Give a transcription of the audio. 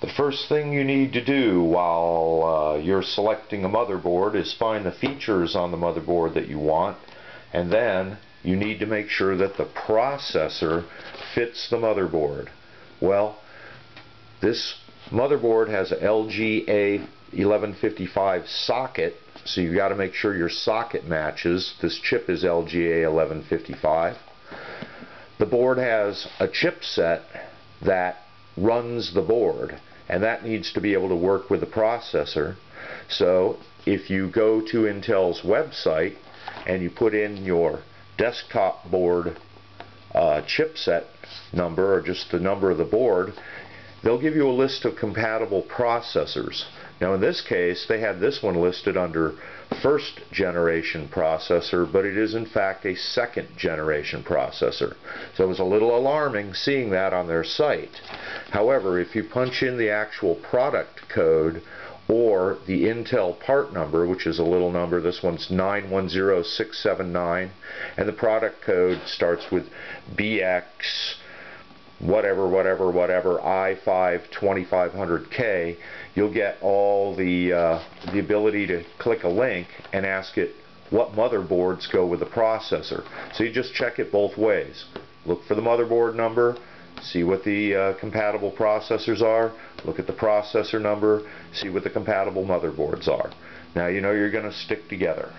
The first thing you need to do while you're selecting a motherboard is find the features on the motherboard that you want, and then you need to make sure that the processor fits the motherboard. Well, this motherboard has a LGA 1155 socket, so you've got to make sure your socket matches. This chip is LGA 1155. The board has a chipset that runs the board, and that needs to be able to work with the processor. So if you go to Intel's website and you put in your desktop board chipset number, or just the number of the board, they'll give you a list of compatible processors. Now in this case they had this one listed under first generation processor, but it is in fact a second generation processor. So it was a little alarming seeing that on their site. However, if you punch in the actual product code or the Intel part number, which is a little number, this one's 910679, and the product code starts with BX whatever I5 2500K, you'll get all the ability to click a link and ask it what motherboards go with the processor. So you just check it both ways. Look for the motherboard number, see what the compatible processors are, look at the processor number, see what the compatible motherboards are. Now you know you're going to stick together.